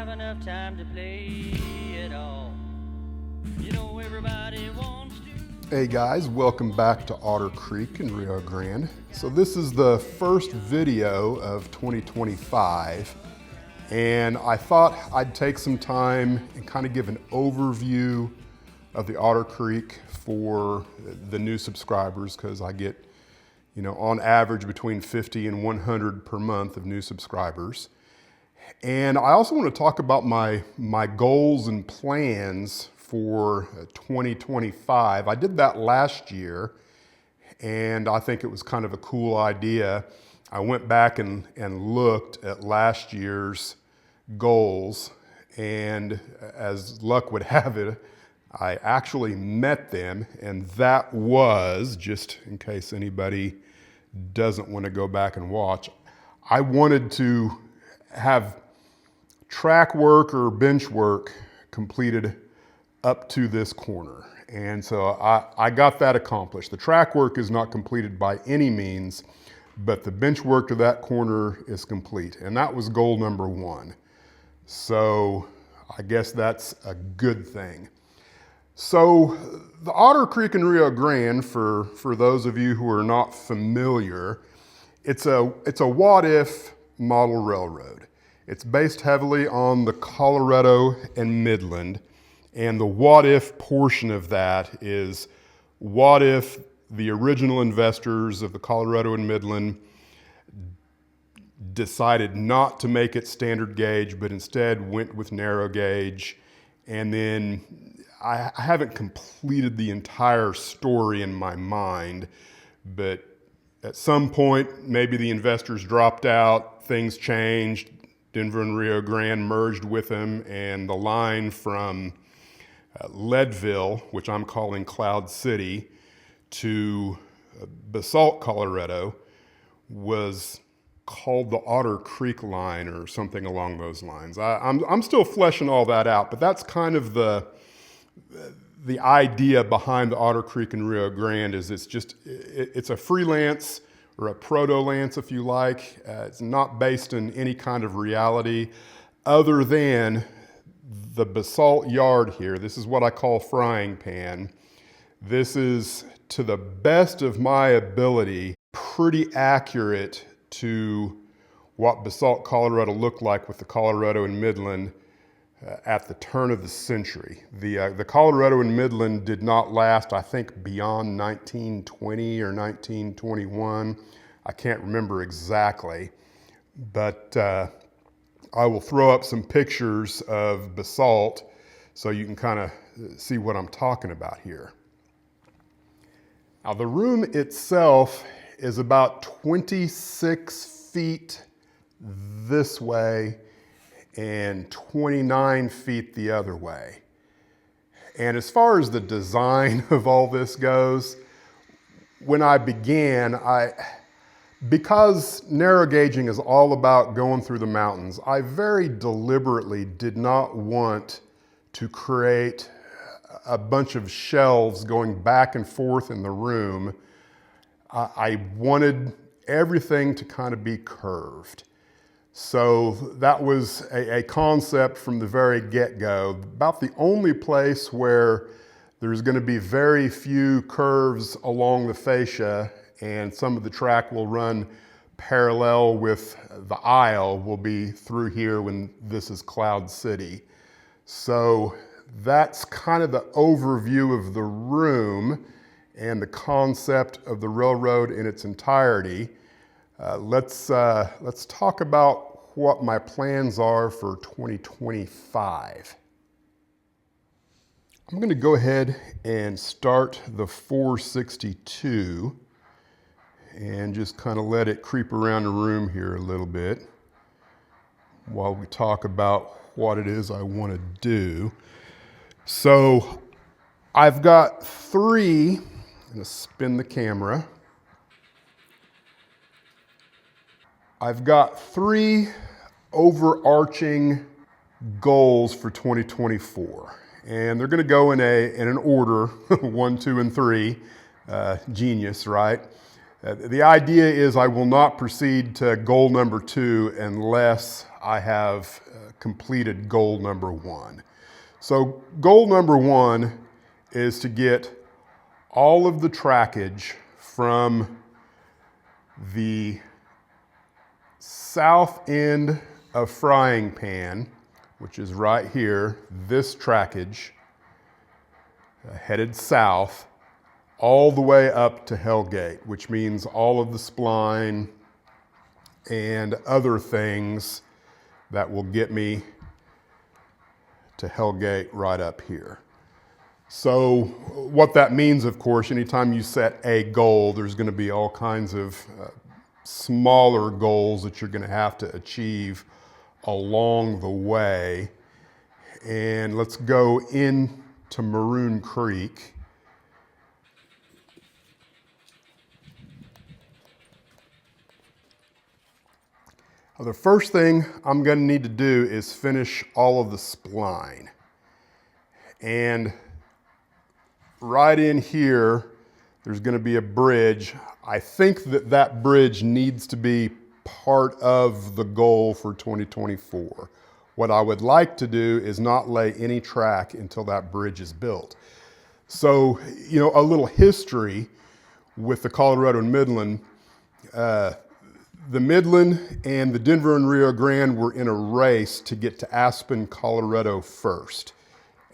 have enough time to play it all. You know everybody wants to. Hey guys, welcome back to Otter Creek in Rio Grande. So this is the first video of 2025, and I thought I'd take some time and kind of give an overview of the Otter Creek for the new subscribers, because I get, on average between 50 and 100 per month of new subscribers. And I also want to talk about my goals and plans for 2025. I did that last year, and I think it was kind of a cool idea. I went back and looked at last year's goals, and as luck would have it, I actually met them, and that was, just in case anybody doesn't want to go back and watch, I wanted to have track work or bench work completed up to this corner. And so I got that accomplished. The track work is not completed by any means, but the bench work to that corner is complete. And that was goal number one. So I guess that's a good thing. So the Otter Creek in Rio Grande, for those of you who are not familiar, it's a what-if model railroad. It's based heavily on the Colorado and Midland, and the what-if portion of that is what if the original investors of the Colorado and Midland decided not to make it standard gauge, but instead went with narrow gauge. And then I haven't completed the entire story in my mind, but at some point, maybe the investors dropped out, things changed, Denver and Rio Grande merged with them, and the line from Leadville, which I'm calling Cloud City, to Basalt, Colorado, was called the Otter Creek line or something along those lines. I'm still fleshing all that out, but that's kind of the idea behind the Otter Creek in Rio Grande. Is it's a freelance or a proto-lance, if you like. It's not based in any kind of reality other than the basalt yard here. This is what I call frying pan. This is, to the best of my ability, pretty accurate to what Basalt, Colorado looked like with the Colorado and Midland at the turn of the century. The Colorado and Midland did not last, I think, beyond 1920 or 1921. I can't remember exactly, but I will throw up some pictures of Basalt so you can kind of see what I'm talking about here. Now, the room itself is about 26 feet this way and 29 feet the other way. And as far as the design of all this goes, when I began, because narrow gauging is all about going through the mountains, I very deliberately did not want to create a bunch of shelves going back and forth in the room. I wanted everything to kind of be curved. So that was a concept from the very get-go. About the only place where there's going to be very few curves along the fascia, and some of the track will run parallel with the aisle, will be through here when this is Cloud City. So that's kind of the overview of the room and the concept of the railroad in its entirety. Let's talk about what my plans are for 2025. I'm going to go ahead and start the 462 and just kind of let it creep around the room here a little bit while we talk about what it is I want to do. So I've got three. I'm going to spin the camera. I've got three overarching goals for 2024, and they're going to go in an order, 1, 2, and 3. Genius, right? The idea is I will not proceed to goal number 2 unless I have completed goal number 1. So goal number 1 is to get all of the trackage from the south end of frying pan, which is right here, this trackage, headed south, all the way up to Hellgate, which means all of the spline and other things that will get me to Hellgate right up here. So what that means, of course, anytime you set a goal, there's going to be all kinds of smaller goals that you're going to have to achieve along the way. And let's go into Maroon Creek. The first thing I'm going to need to do is finish all of the spline. And right in here, there's going to be a bridge. I think that bridge needs to be part of the goal for 2024. What I would like to do is not lay any track until that bridge is built. So, you know, a little history with the Colorado and Midland. The Midland and the Denver and Rio Grande were in a race to get to Aspen, Colorado first.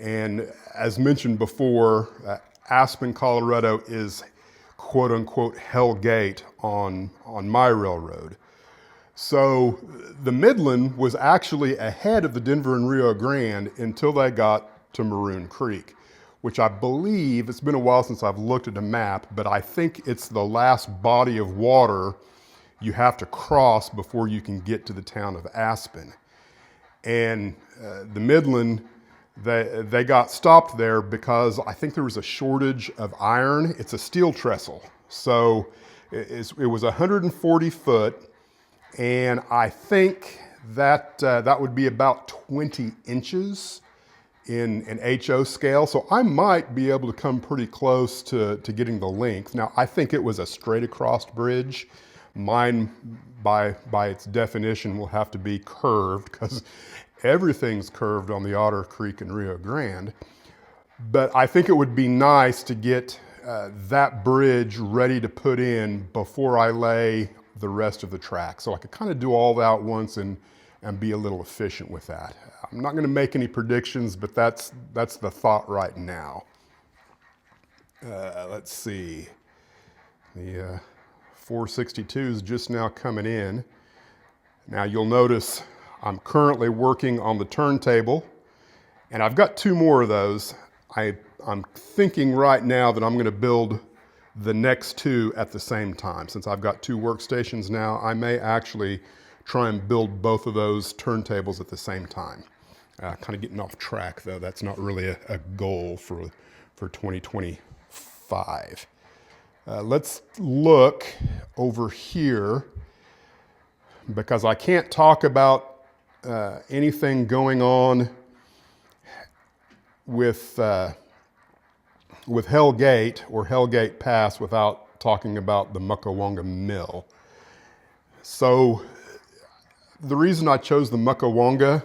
And as mentioned before, Aspen, Colorado is quote unquote Hellgate on my railroad. So the Midland was actually ahead of the Denver and Rio Grande until they got to Maroon Creek, which I believe, it's been a while since I've looked at a map, but I think it's the last body of water you have to cross before you can get to the town of Aspen. And the Midland, they got stopped there because I think there was a shortage of iron. It's a steel trestle. So it was 140 foot, and I think that would be about 20 inches in an HO scale. So I might be able to come pretty close to getting the length. Now, I think it was a straight across bridge. Mine, by its definition, will have to be curved because everything's curved on the Otter Creek and Rio Grande. But I think it would be nice to get that bridge ready to put in before I lay the rest of the track. So I could kind of do all that once and be a little efficient with that. I'm not going to make any predictions, but that's the thought right now. Let's see. The 462 is just now coming in. Now you'll notice I'm currently working on the turntable, and I've got 2 more of those. I'm thinking right now that I'm going to build the next 2 at the same time. Since I've got 2 workstations now, I may actually try and build both of those turntables at the same time. Kind of getting off track though. That's not really a goal for 2025. Let's look over here, because I can't talk about anything going on with Hellgate or Hellgate Pass without talking about the Muckawonga Mill. So the reason I chose the Muckawonga,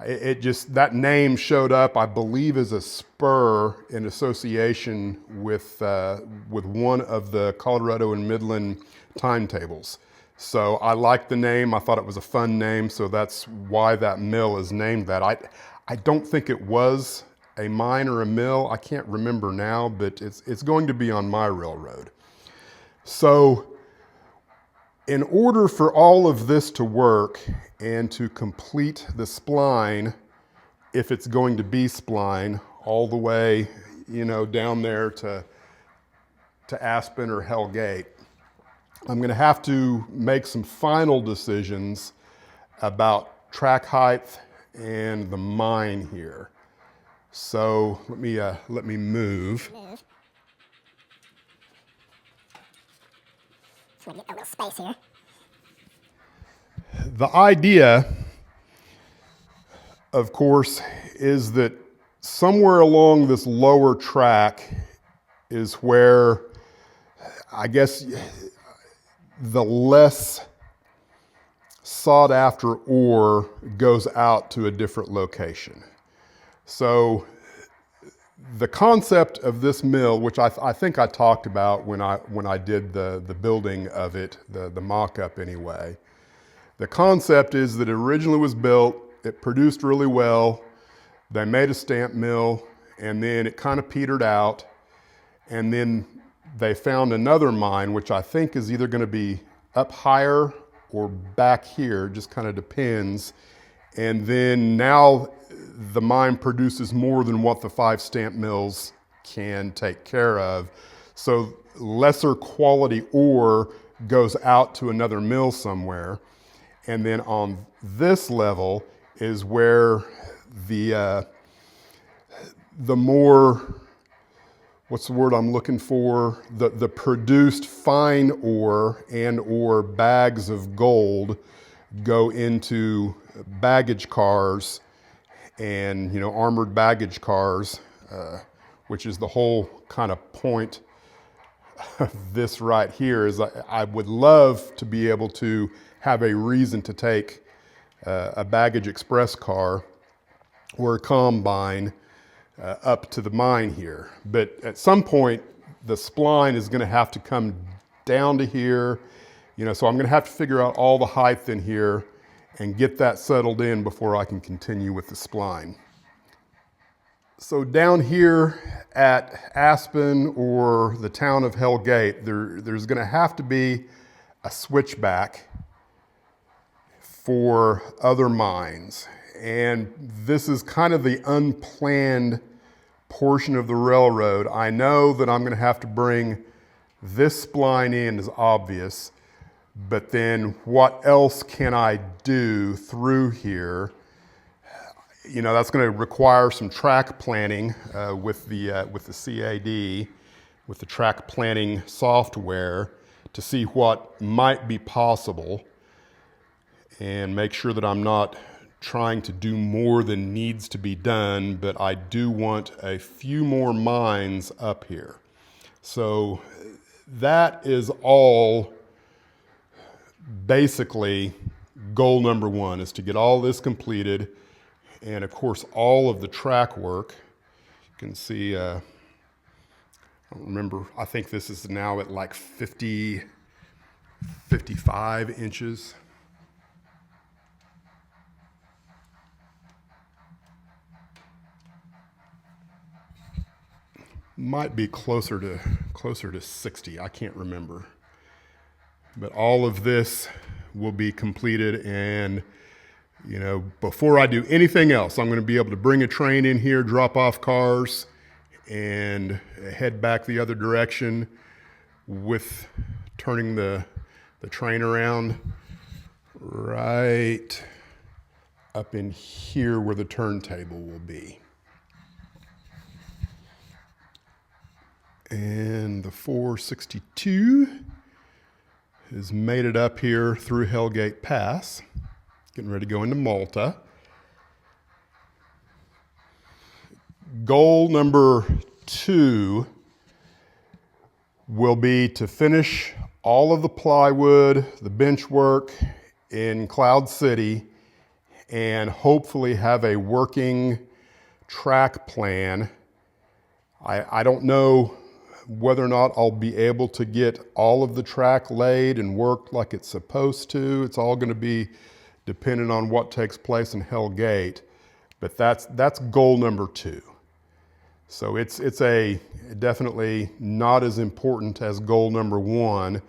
that name showed up, I believe, as a spur in association with one of the Colorado and Midland timetables. So I liked the name. I thought it was a fun name, so that's why that mill is named that. I don't think it was a mine or a mill. I can't remember now, but it's going to be on my railroad. So in order for all of this to work and to complete the spline, if it's going to be spline, all the way, you know, down there to Aspen or Hellgate, I'm going to have to make some final decisions about track height and the mine here. So let me move. So we get a little space here. The idea, of course, is that somewhere along this lower track is where I guess the less sought after ore goes out to a different location. So the concept of this mill, which I think I talked about when I did the building of it, the mock-up anyway. The concept is that it originally was built, it produced really well, they made a stamp mill, and then it kind of petered out, and then they found another mine, which I think is either going to be up higher or back here, just kind of depends. And then now the mine produces more than what the 5 stamp mills can take care of. So lesser quality ore goes out to another mill somewhere. And then on this level is where the more, what's the word I'm looking for? The produced fine ore and or bags of gold go into baggage cars and, you know, armored baggage cars, which is the whole kind of point of this right here. Is I would love to be able to have a reason to take a baggage express car or a combine up to the mine here. But at some point, the spline is going to have to come down to here, you know, so I'm going to have to figure out all the height in here and get that settled in before I can continue with the spline. So down here at Aspen or the town of Hell Gate, there's going to have to be a switchback for other mines. And this is kind of the unplanned portion of the railroad. I know that I'm going to have to bring this spline in, is obvious, but then what else can I do through here? You know, that's going to require some track planning with the CAD, with the track planning software, to see what might be possible and make sure that I'm not trying to do more than needs to be done, but I do want a few more mines up here. So that is all basically goal number 1, is to get all this completed. And of course, all of the track work. You can see, I don't remember, I think this is now at like 50, 55 inches. Might be closer to 60, I can't remember. But all of this will be completed, and you know, before I do anything else, I'm going to be able to bring a train in here, drop off cars, and head back the other direction with turning the train around right up in here where the turntable will be. And the 462 has made it up here through Hellgate Pass, getting ready to go into Malta. Goal number 2 will be to finish all of the plywood, the bench work in Cloud City, and hopefully have a working track plan. I don't know whether or not I'll be able to get all of the track laid and worked like it's supposed to. It's all going to be dependent on what takes place in Hell Gate, but that's goal number 2. So it's definitely not as important as goal number 1,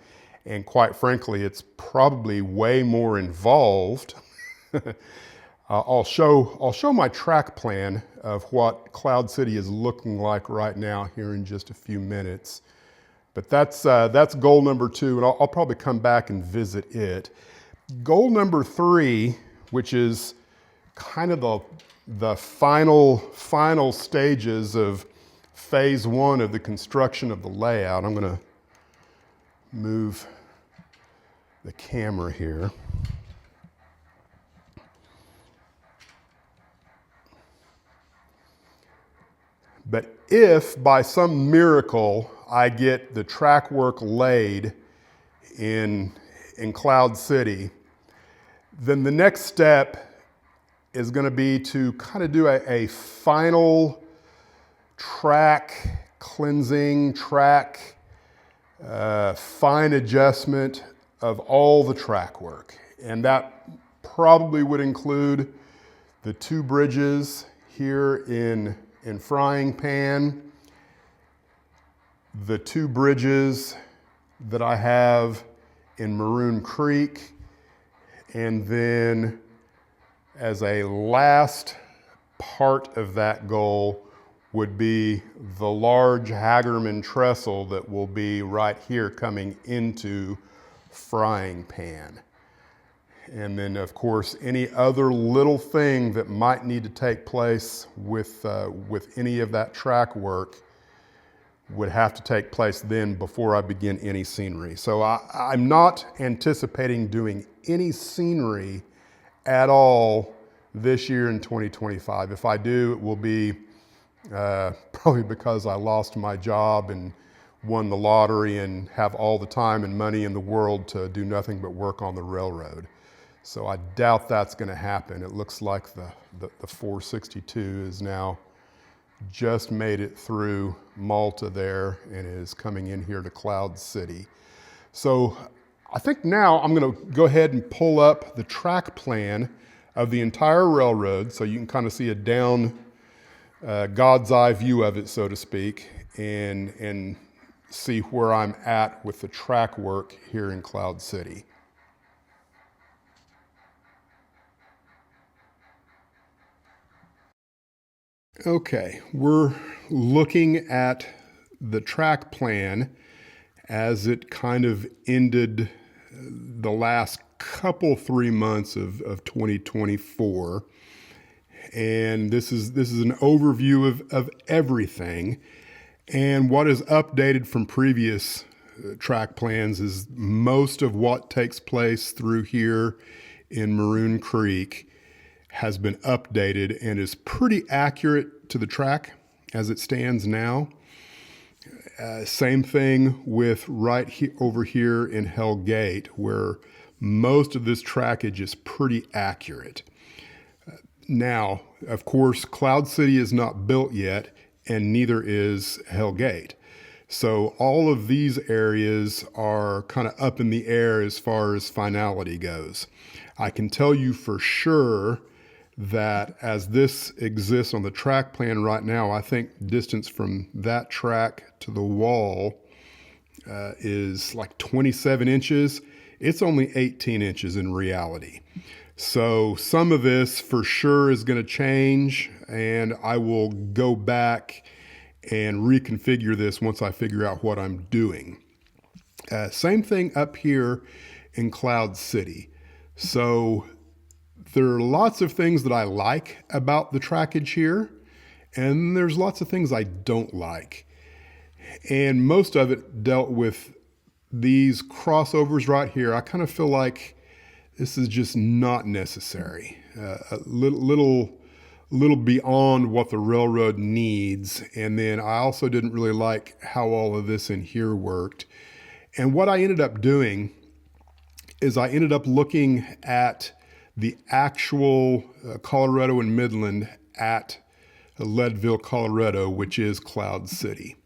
and quite frankly, it's probably way more involved. I'll show my track plan of what Cloud City is looking like right now here in just a few minutes. But that's goal number 2, and I'll probably come back and visit it. Goal number 3, which is kind of the final stages of phase 1 of the construction of the layout. I'm going to move the camera here. But if by some miracle I get the track work laid in Cloud City, then the next step is going to be to kind of do a final track cleansing, track fine adjustment of all the track work. And that probably would include the two bridges here in Frying Pan, the two bridges that I have in Maroon Creek, and then as a last part of that goal would be the large Hagerman trestle that will be right here coming into Frying Pan. And then of course, any other little thing that might need to take place with any of that track work would have to take place then before I begin any scenery. So I'm not anticipating doing any scenery at all this year in 2025. If I do, it will be probably because I lost my job and won the lottery and have all the time and money in the world to do nothing but work on the railroad. So I doubt that's going to happen. It looks like the 462 is now just made it through Malta there and is coming in here to Cloud City. So I think now I'm going to go ahead and pull up the track plan of the entire railroad so you can kind of see a down God's eye view of it, so to speak, and see where I'm at with the track work here in Cloud City. Okay, we're looking at the track plan as it kind of ended the last couple 3 months of 2024. And this is an overview of everything. And what is updated from previous track plans is most of what takes place through here in Maroon Creek has been updated and is pretty accurate to the track as it stands now. Same thing with over here in Hell Gate, where most of this trackage is pretty accurate. Now, of course, Cloud City is not built yet, and neither is Hell Gate. So all of these areas are kind of up in the air as far as finality goes. I can tell you for sure that as this exists on the track plan right now, I think distance from that track to the wall is like 27 inches. It's only 18 inches in reality. So some of this for sure is going to change, and I will go back and reconfigure this once I figure out what I'm doing. Same thing up here in Cloud City. So there are lots of things that I like about the trackage here, and there's lots of things I don't like. And most of it dealt with these crossovers right here. I kind of feel like this is just not necessary. A little beyond what the railroad needs. And then I also didn't really like how all of this in here worked. And what I ended up doing is I ended up looking at the actual Colorado and Midland at Leadville, Colorado, which is Cloud City.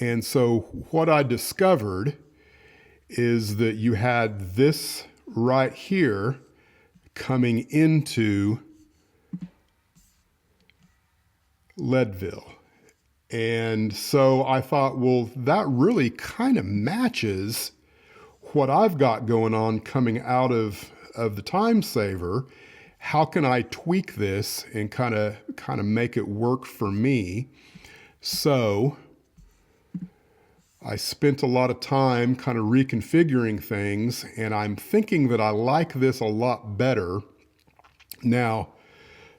And so what I discovered is that you had this right here coming into Leadville. And so I thought, well, that really kind of matches what I've got going on coming out of the time saver. How can I tweak this and kind of make it work for me? So I spent a lot of time kind of reconfiguring things, and I'm thinking that I like this a lot better. Now,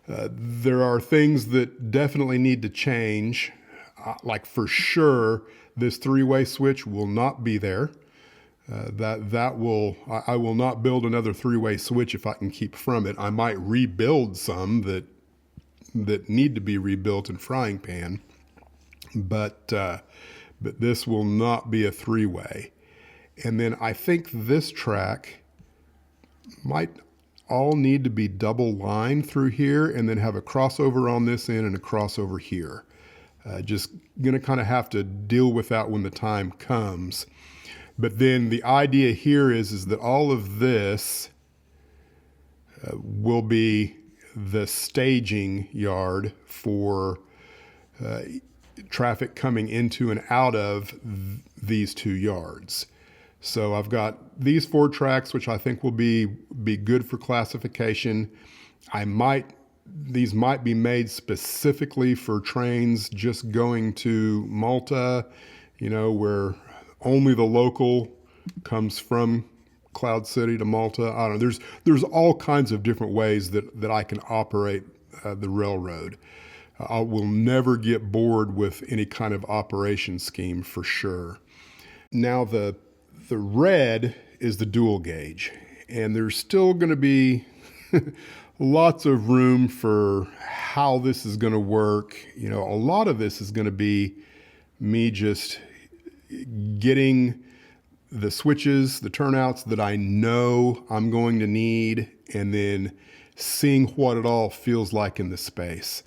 there are things that definitely need to change. Like for sure, this three-way switch will not be there. I will not build another three-way switch if I can keep from it. I might rebuild some that need to be rebuilt in Frying Pan, but but this will not be a three-way. And then I think this track might all need to be double lined through here and then have a crossover on this end and a crossover here. Just gonna kind of have to deal with that when the time comes. But then the idea here is that all of this will be the staging yard for traffic coming into and out of these two yards. So I've got these 4 tracks, which I think will be good for classification. These might be made specifically for trains just going to Malta, where only the local comes from Cloud City to Malta. I don't know. There's all kinds of different ways that I can operate the railroad. I will never get bored with any kind of operation scheme for sure. Now the red is the dual gauge, and there's still going to be lots of room for how this is going to work. A lot of this is going to be me just getting the switches, the turnouts that I know I'm going to need, and then seeing what it all feels like in the space.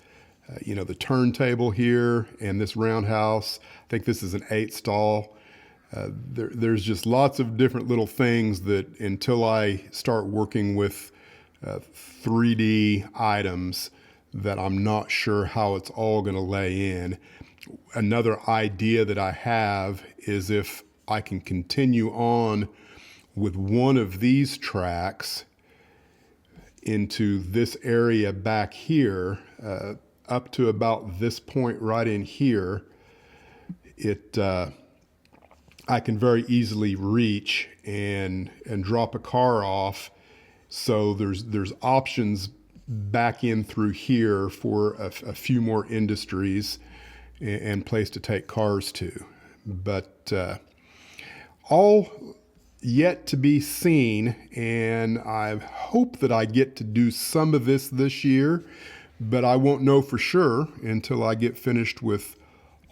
The turntable here and this roundhouse, I think this is an 8-stall. There's just lots of different little things that until I start working with 3D items that I'm not sure how it's all going to lay in. Another idea that I have is if I can continue on with one of these tracks into this area back here, up to about this point right in here, I can very easily reach and drop a car off. So there's options back in through here for a few more industries and place to take cars to. But all yet to be seen, and I hope that I get to do some of this year, but I won't know for sure until I get finished with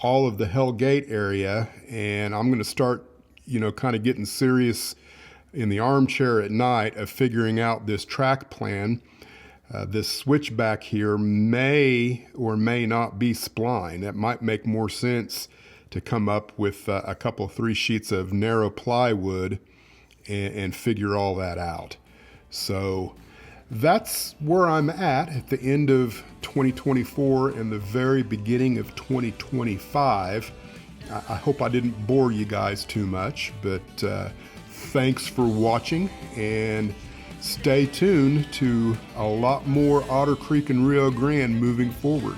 all of the Hell Gate area, and I'm going to start, kind of getting serious in the armchair at night of figuring out this track plan. This switch back here may or may not be spline. That might make more sense to come up with a couple, 3 sheets of narrow plywood and figure all that out. So that's where I'm at the end of 2024 and the very beginning of 2025. I hope I didn't bore you guys too much, but thanks for watching, and stay tuned to a lot more Otter Creek and Rio Grande moving forward.